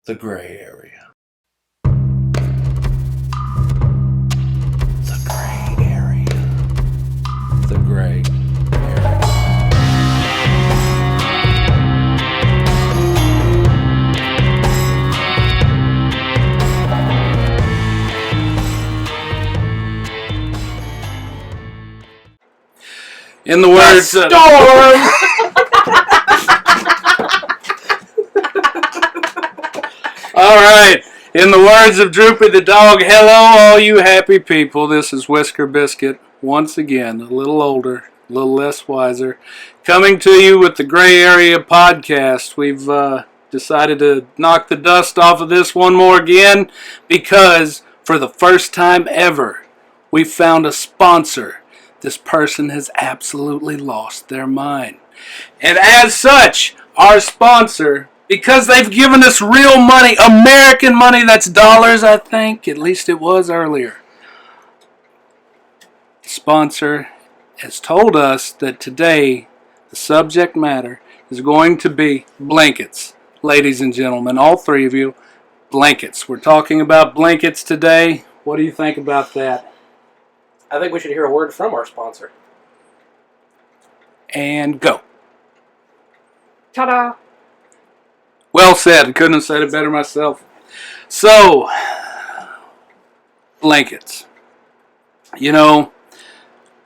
The gray area. The gray area. The gray area. In the words of Storm! All right. In the words of Droopy the dog, hello, all you happy people. This is Whisker Biscuit once again, a little older, a little less wiser, coming to you with the Gray Area podcast. We've decided to knock the dust off of this one more again because for the first time ever, we found a sponsor. This person has absolutely lost their mind. And as such, our sponsor, because they've given us real money, American money, that's dollars, I think. At least it was earlier. The sponsor has told us that today the subject matter is going to be blankets. Ladies and gentlemen, all three of you, blankets. We're talking about blankets today. What do you think about that? I think we should hear a word from our sponsor. And go. Ta-da! Well said. Couldn't have said it better myself. So, blankets. You know,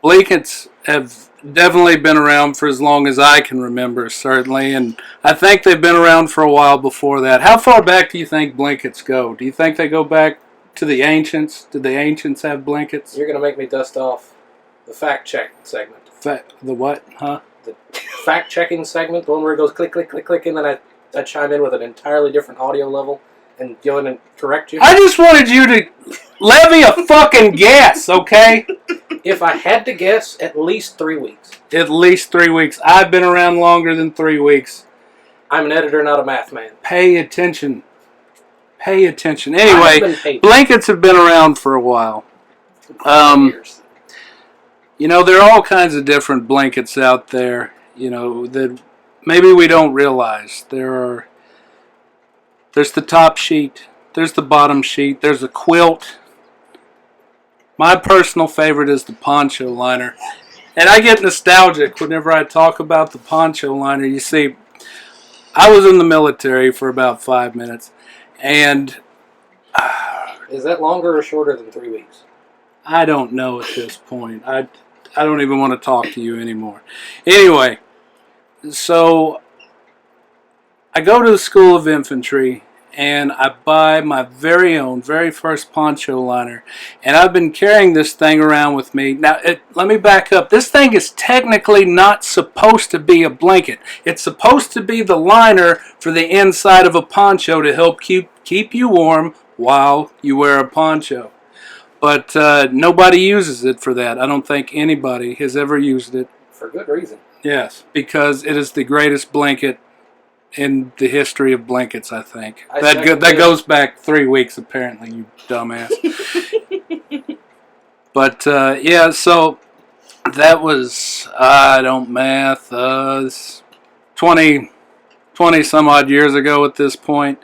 blankets have definitely been around for as long as I can remember, certainly. And I think they've been around for a while before that. How far back do you think blankets go? Do you think they go back to the ancients? Did the ancients have blankets? You're going to make me dust off the fact-check segment. The what? Huh? The fact-checking segment, the one where it goes click, click, click, click, and then I chime in with an entirely different audio level and go in and correct you. I just wanted you to levy a fucking guess, okay? If I had to guess, at least 3 weeks. At least 3 weeks. I've been around longer than 3 weeks. I'm an editor, not a math man. Pay attention. Pay attention. Anyway, blankets have been around for a while. Years. You know, there are all kinds of different blankets out there, you know, that maybe we don't realize. There's the top sheet, there's the bottom sheet, there's a quilt. My personal favorite is the poncho liner. And I get nostalgic whenever I talk about the poncho liner. You see, I was in the military for about 5 minutes. And is that longer or shorter than 3 weeks? I don't know at this point. I don't even want to talk to you anymore. Anyway, so I go to the School of Infantry and I buy my very first poncho liner. And I've been carrying this thing around with me. Now, let me back up. This thing is technically not supposed to be a blanket. It's supposed to be the liner for the inside of a poncho to help keep you warm while you wear a poncho. But nobody uses it for that. I don't think anybody has ever used it. For good reason. Yes, because it is the greatest blanket in the history of blankets, I think. That goes back 3 weeks, apparently, you dumbass. But, yeah, so that was, I don't math, 20 some odd years ago at this point.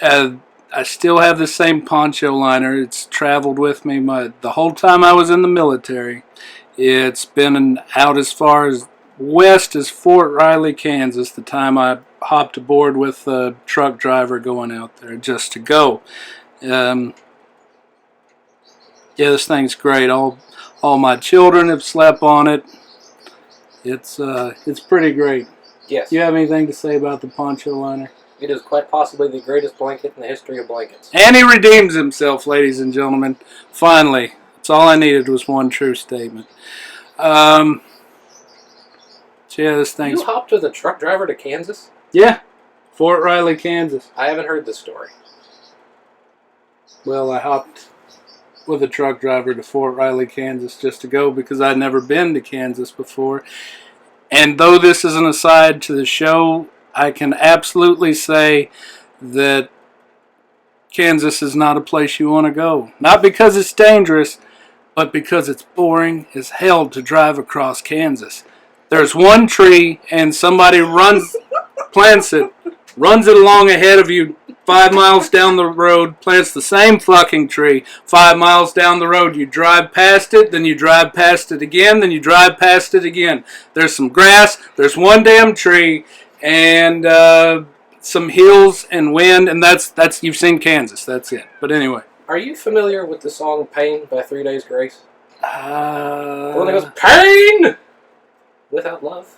I still have the same poncho liner. It's traveled with me the whole time I was in the military. It's been out as far as west as Fort Riley, Kansas, the time I hopped aboard with a truck driver going out there just to go. Yeah, this thing's great. All my children have slept on it. It's pretty great. Yes. Do you have anything to say about the poncho liner? It is quite possibly the greatest blanket in the history of blankets. And he redeems himself, ladies and gentlemen. Finally. That's all I needed was one true statement. So yeah, this thing's... You hopped with a truck driver to Kansas? Yeah. Fort Riley, Kansas. I haven't heard this story. Well, I hopped with a truck driver to Fort Riley, Kansas just to go because I'd never been to Kansas before. And though this is an aside to the show, I can absolutely say that Kansas is not a place you want to go. Not because it's dangerous, but because it's boring as hell to drive across Kansas. There's one tree and somebody plants it, runs it along ahead of you 5 miles down the road, plants the same fucking tree. 5 miles down the road, you drive past it, then you drive past it again, then you drive past it again. There's some grass, there's one damn tree, and some hills and wind, and that's you've seen Kansas. That's it. But anyway. Are you familiar with the song "Pain" by 3 Days Grace? The one that goes, I "Pain without love,"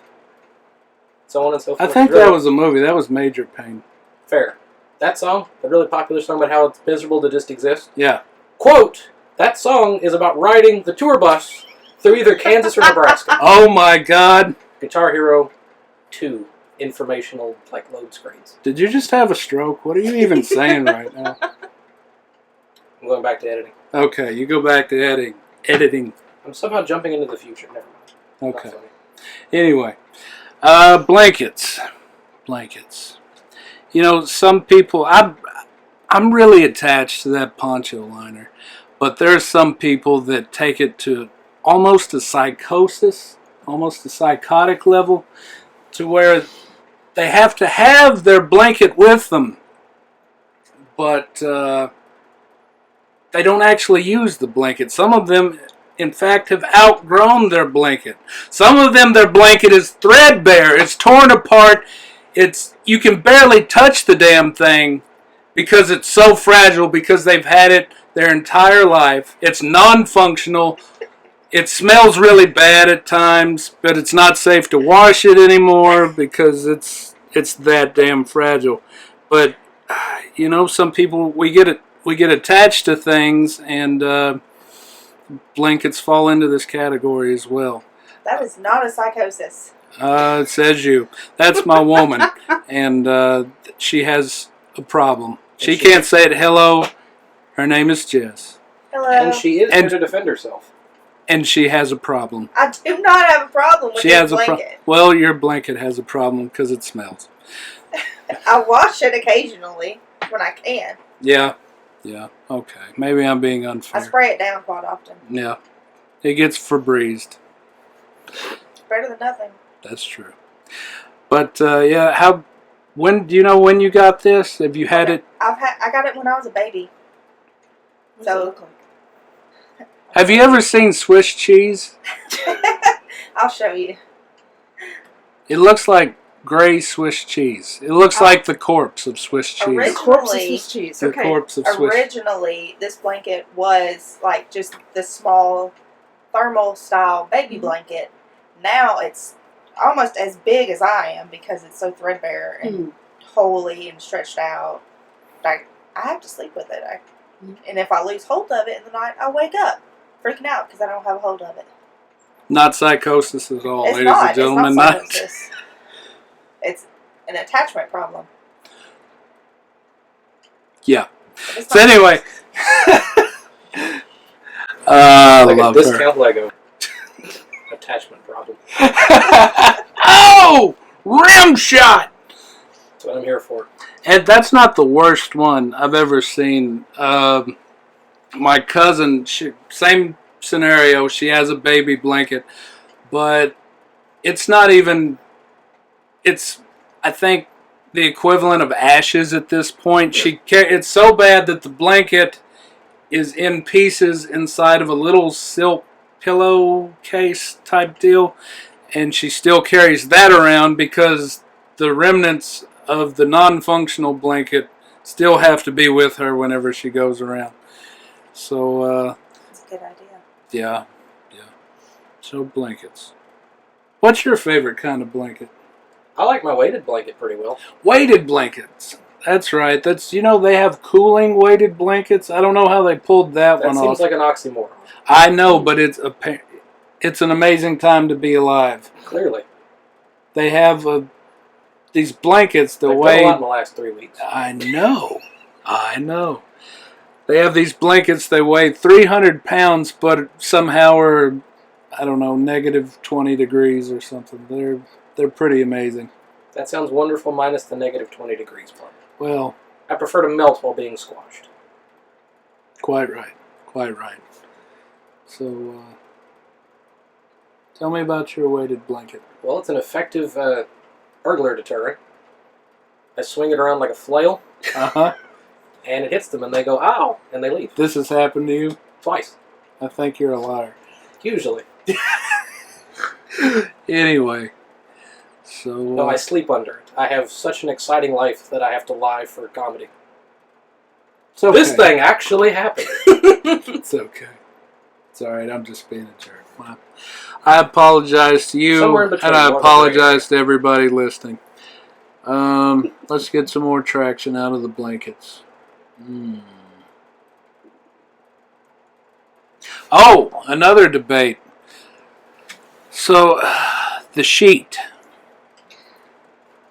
so on and so forth. think that was a movie. That was Major Pain. Fair. That song, a really popular song about how it's miserable to just exist. Yeah. Quote, that song is about riding the tour bus through either Kansas or Nebraska. Oh my God. Guitar Hero 2 informational like load screens. Did you just have a stroke? What are you even saying right now? I'm going back to editing. Okay, you go back to editing. I'm somehow jumping into the future. Never mind. Okay. Not funny. Anyway, blankets. You know, some people. I'm really attached to that poncho liner, but there's some people that take it to almost a psychosis, almost a psychotic level, to where they have to have their blanket with them, but they don't actually use the blanket. Some of them, in fact, have outgrown their blanket. Some of them, their blanket is threadbare. It's torn apart. You can barely touch the damn thing because it's so fragile, because they've had it their entire life. It's non-functional. It smells really bad at times, but it's not safe to wash it anymore because it's that damn fragile. But you know, some people, we get attached to things, and blankets fall into this category as well. That is not a psychosis. It says you. That's my woman, and she has a problem. She can't say it. Hello, her name is Jess. Hello. And she is here to defend herself. And she has a problem. I do not have a problem with this blanket. Well, your blanket has a problem because it smells. I wash it occasionally when I can. Yeah. Okay. Maybe I'm being unfair. I spray it down quite often. Yeah. It gets Febrezed. Better than nothing. That's true. But yeah, when do you know when you got this? Have you had it? I got it when I was a baby. What does it look like? Have you ever seen Swiss cheese? I'll show you. It looks like gray Swiss cheese. It looks like the corpse of Swiss cheese. Originally, The corpse of Swiss cheese. The Okay. corpse of Swiss. Originally, this blanket was like just the small thermal style baby blanket. Now it's almost as big as I am because it's so threadbare and holey and stretched out. I have to sleep with it. And if I lose hold of it in the night, I wake up freaking out because I don't have a hold of it. Not psychosis at all, It's ladies not. and gentlemen. It's not psychosis. It's an attachment problem. Yeah. It's So not- anyway, I Like a love her. discount Lego. Attachment problem. Oh, rim shot! That's what I'm here for. And that's not the worst one I've ever seen. My cousin, same scenario. She has a baby blanket, but it's not even. It's, I think, the equivalent of ashes at this point. It's so bad that the blanket is in pieces inside of a little silk pillowcase type deal, and she still carries that around because the remnants of the non-functional blanket still have to be with her whenever she goes around. So, It's a good idea. yeah. So blankets. What's your favorite kind of blanket? I like my weighted blanket pretty well. Weighted blankets. That's right. They have cooling weighted blankets. I don't know how they pulled that That one seems off. like an oxymoron. I know, but it's an amazing time to be alive. Clearly. They have these blankets that They've done a weigh. lot in the last 3 weeks. I know. They have these blankets. They weigh 300 pounds, but somehow are, I don't know, negative 20 degrees or something. They're pretty amazing. That sounds wonderful minus the negative 20 degrees part. Well, I prefer to melt while being squashed. quite right. So, tell me about your weighted blanket. Well, it's an effective burglar deterrent. I swing it around like a flail, Uh-huh. and it hits them, and they go, ow, and they leave. This has happened to you? Twice. I think you're a liar. Usually. Anyway. So... No, I sleep under it. I have such an exciting life that I have to lie for comedy. it's okay. This thing actually happened. It's okay. It's alright, I'm just being a jerk. I apologize to you, Somewhere in between, and I more of a apologize to everybody listening. Let's get some more traction out of the blankets. Oh, another debate. So, the sheet.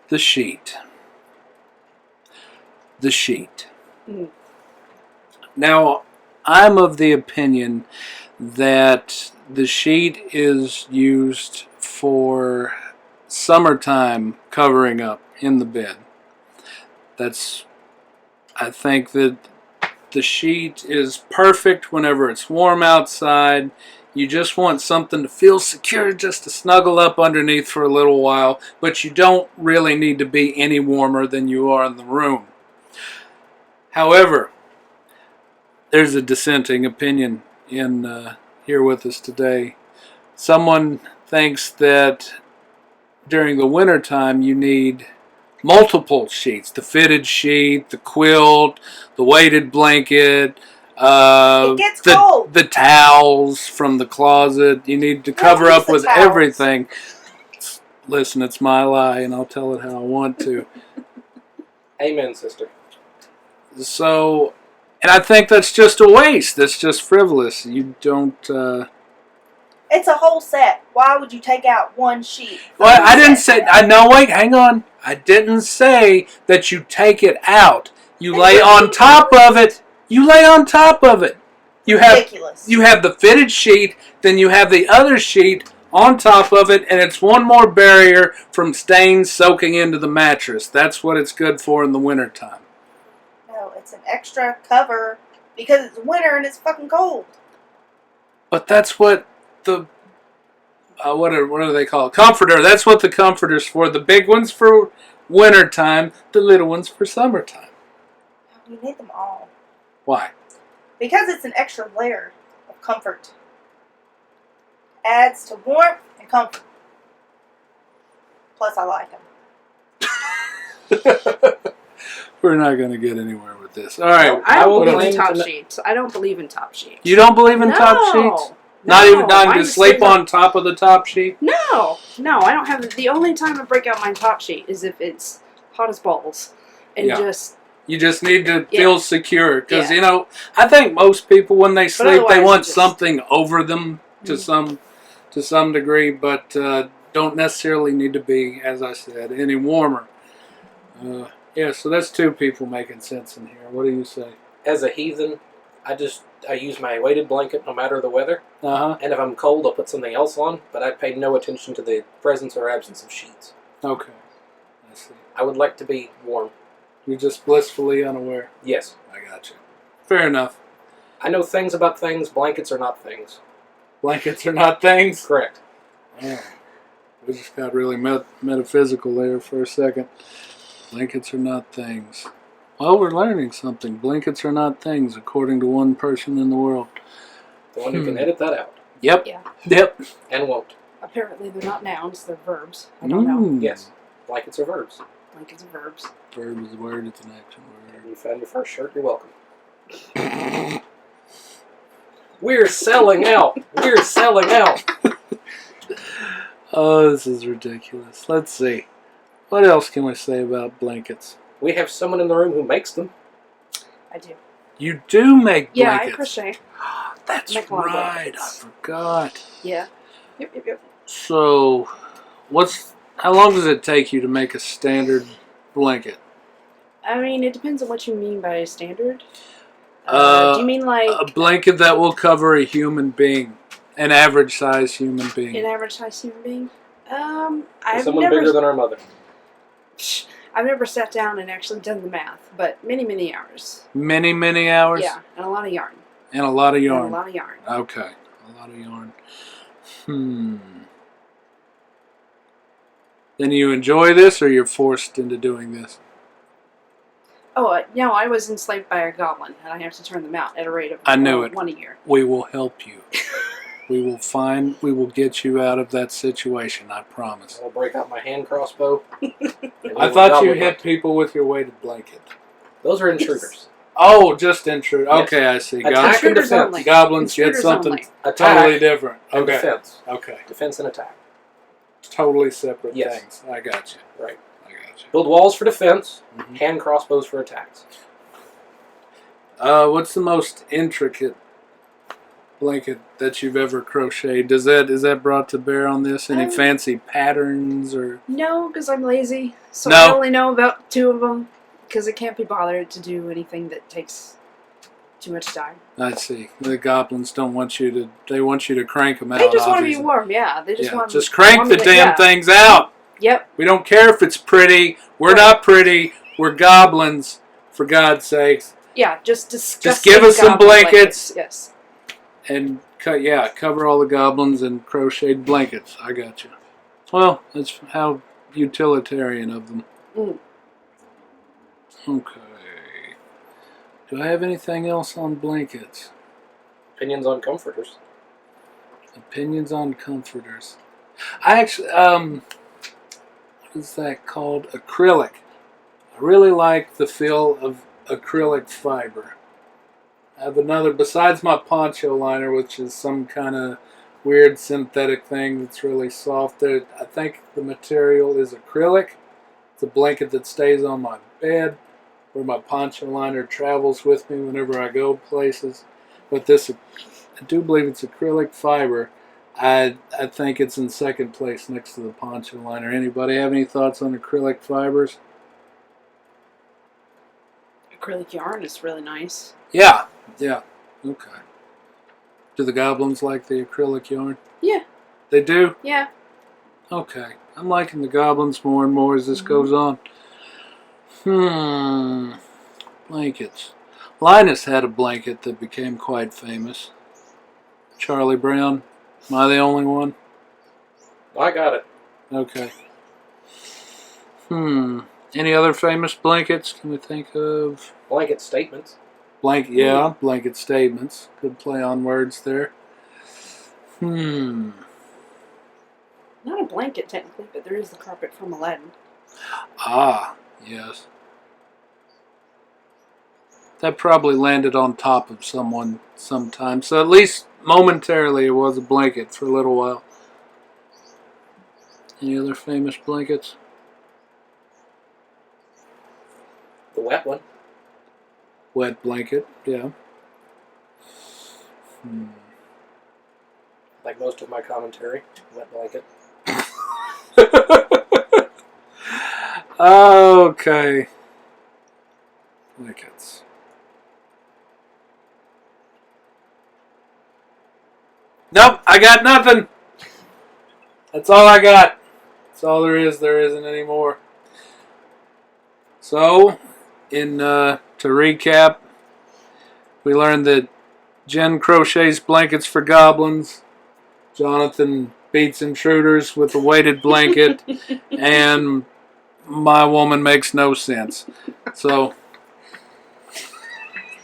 The sheet. The sheet. Mm. Now, I'm of the opinion that the sheet is used for summertime covering up in the bed. I think that the sheet is perfect whenever it's warm outside. You just want something to feel secure, just to snuggle up underneath for a little while, but you don't really need to be any warmer than you are in the room. However, there's a dissenting opinion in here with us today. Someone thinks that during the wintertime you need multiple sheets. The fitted sheet, the quilt, the weighted blanket, It gets cold. the towels from the closet. You need to cover use up the with towels. everything. Listen, it's my lie, and I'll tell it how I want to. Amen, sister. So, and I think that's just a waste. That's just frivolous. You don't... It's a whole set. Why would you take out one sheet? Well, I didn't Set. say... No, wait, hang on. I didn't say that you take it out. You lay on top of it. You lay on top of it. You Ridiculous. have the fitted sheet, then you have the other sheet on top of it, and it's one more barrier from stains soaking into the mattress. That's what it's good for in the wintertime. No, it's an extra cover because it's winter and it's fucking cold. But that's what the... what do they call it? Comforter. That's what the comforter's for. The big one's for wintertime, the little one's for summertime. You need them all. Why? Because it's an extra layer of comfort. Adds to warmth and comfort. Plus, I like them. We're not going to get anywhere with this. All right. I I don't will believe claim in top to- sheets. I don't believe in top sheets. You don't believe in no. top sheets? No, Not even mine to is sleep sleeping- on top of the top sheet? No, I don't have. The only time I break out my top sheet is if it's hot as balls, and Yeah. just You just need to Yeah. feel secure. Because, Yeah. I think most people, when they sleep, they otherwise want you just- something over them to Mhm. some degree, but don't necessarily need to be, as I said, any warmer. Yeah, so that's two people making sense in here. What do you say? As a heathen, I use my weighted blanket no matter the weather. Uh-huh. And if I'm cold, I'll put something else on, but I pay no attention to the presence or absence of sheets. Okay. I see. I would like to be warm. You're just blissfully unaware. Yes. I got you. Fair enough. I know things about things. Blankets are not things. Blankets are not things. Correct. Oh, we just got really metaphysical there for a second. Blankets are not things. Well, we're learning something. Blankets are not things, according to one person in the world. The one who can edit that out. Yep. Yeah. Yep. And won't. apparently they're not nouns; they're verbs. I don't know. Yes. Blankets are verbs. Blankets are verbs. Verb is a word. It's an action And you found your first shirt, you're welcome. We're selling out. We're selling out. Oh, this is ridiculous. Let's see. What else can we say about blankets? We have someone in the room who makes them. I do. You do make Yeah, I blankets. crochet. That's make a lot of right. I blankets. forgot. Yeah. Yep. So, how long does it take you to make a standard blanket? I mean, it depends on what you mean by a standard. Uh, do you mean like A blanket that will cover a human being, an average size human being. an average size human being? Someone bigger than our mother. I've never sat down and actually done the math, but many hours. Many hours? Yeah, and a lot of yarn. And a lot of And yarn. a lot of yarn. Okay. A lot of yarn. Then you enjoy this, or you're forced into doing this? No, I was enslaved by a goblin, and I have to turn them out at a rate of I knew it. 1 a year. We will help you. We will get you out of that situation, I promise. I'll break out my hand crossbow. I thought you hit people with your weighted blanket. Those are intruders. Oh, just intrude. Yes. Okay, I see. Attack Goblins, and Intruders defense. only. goblins get Intruders something only. Attack totally different. and Okay. defense. Okay. Defense and attack. Totally separate Yes. things. I got you. Right. I got you. Build walls for defense. Mhm. Hand crossbows for attacks. What's the most intricate blanket that you've ever crocheted? Is that brought to bear on this? Any Um, fancy patterns or? No, because I'm lazy. So No. I only know about 2 of them because I can't be bothered to do anything that takes too much time. I see. The goblins don't want you to. They want you to crank them out. They just want to be obviously. warm, yeah. They just Yeah, want just crank want the me to- damn yeah. things out. Yep. We don't care if it's pretty. We're Right. not pretty. We're goblins, for God's sakes. Yeah, just disgusting. give us some goblin blankets. Yes. And cover all the goblins in crocheted blankets. I got you. Well, that's how utilitarian of them. Mm. Okay. Do I have anything else on blankets? Opinions on comforters. Opinions on comforters. I actually, what is that called? Acrylic. I really like the feel of acrylic fiber. I have another, besides my poncho liner, which is some kind of weird synthetic thing that's really soft. I think the material is acrylic. It's a blanket that stays on my bed, where my poncho liner travels with me whenever I go places. But this, I do believe it's acrylic fiber. I think it's in second place next to the poncho liner. Anybody have any thoughts on acrylic fibers? Acrylic yarn is really nice. Yeah. Okay. Do the goblins like the acrylic yarn? Yeah. They do? Yeah. Okay. I'm liking the goblins more and more as this goes on. Blankets. Linus had a blanket that became quite famous. Charlie Brown. Am I the only one? I got it. Okay. Any other famous blankets can we think of? Blanket statements. Blanket statements. Good play on words there. Not a blanket technically, but there is the carpet from Aladdin. Ah, yes. That probably landed on top of someone sometime. So at least momentarily it was a blanket for a little while. Any other famous blankets? The wet one. Wet blanket, yeah. Like most of my commentary. Wet blanket. Okay. Blankets. Nope, I got nothing. That's all I got. That's all there is. There isn't any more. So, to recap, we learned that Jen crochets blankets for goblins. Jonathan beats intruders with a weighted blanket, and my woman makes no sense. So,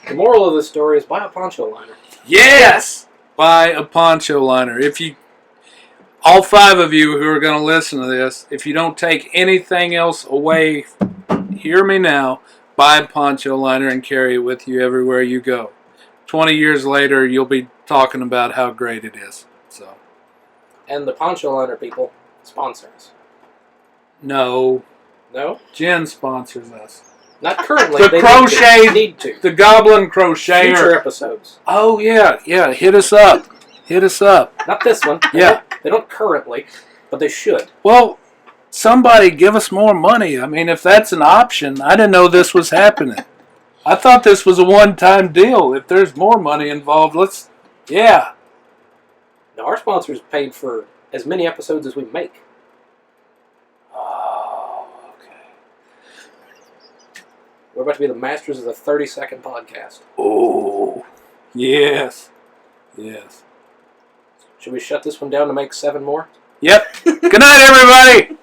The moral of the story is buy a poncho liner. yes, buy a poncho liner. If you, all 5 of you who are going to listen to this, if you don't take anything else away, hear me now. Buy a poncho liner and carry it with you everywhere you go. 20 years later, you'll be talking about how great it is. So, And the poncho liner people sponsor us. no, No? Jen sponsors us. Not currently. The They crochet- need to. The Goblin Future Crocheter. episodes. Oh yeah, hit us up. Hit us up. Not this one. Yeah. They don't currently, but they should. Well, somebody give us more money. I mean, if that's an option, I didn't know this was happening. I thought this was a one-time deal. If there's more money involved, yeah. Now, our sponsors paid for as many episodes as we make. Oh, okay. We're about to be the masters of the 30-second podcast. Oh, yes. Yes. Should we shut this one down to make 7 more? Yep. Good night, everybody.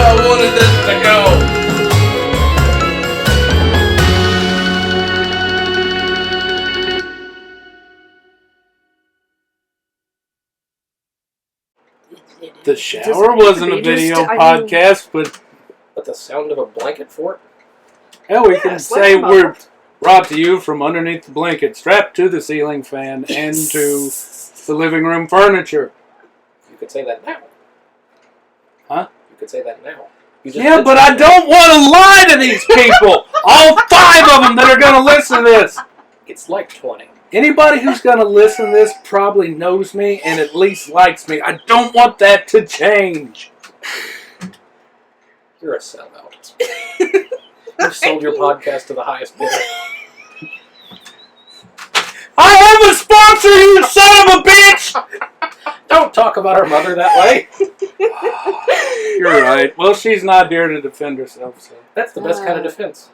I wanted this to go. The shower wasn't a video podcast, but But the sound of a blanket fort? hell, we Yeah, can slam say up. we're brought to you from underneath the blanket, strapped to the ceiling fan and to the living room furniture. You could say that now. Huh? You could say that now. You just Yeah, did but say I that. don't want to lie to these people. All 5 of them that are going to listen to this. It's like 20. Anybody who's going to listen to this probably knows me and at least likes me. I don't want that to change. You're a sellout. You've sold your podcast to the highest bidder. I have a sponsor, you son of a bitch! Don't talk about our mother that way. You're right. Well, she's not here to defend herself, so. That's the best kind of defense.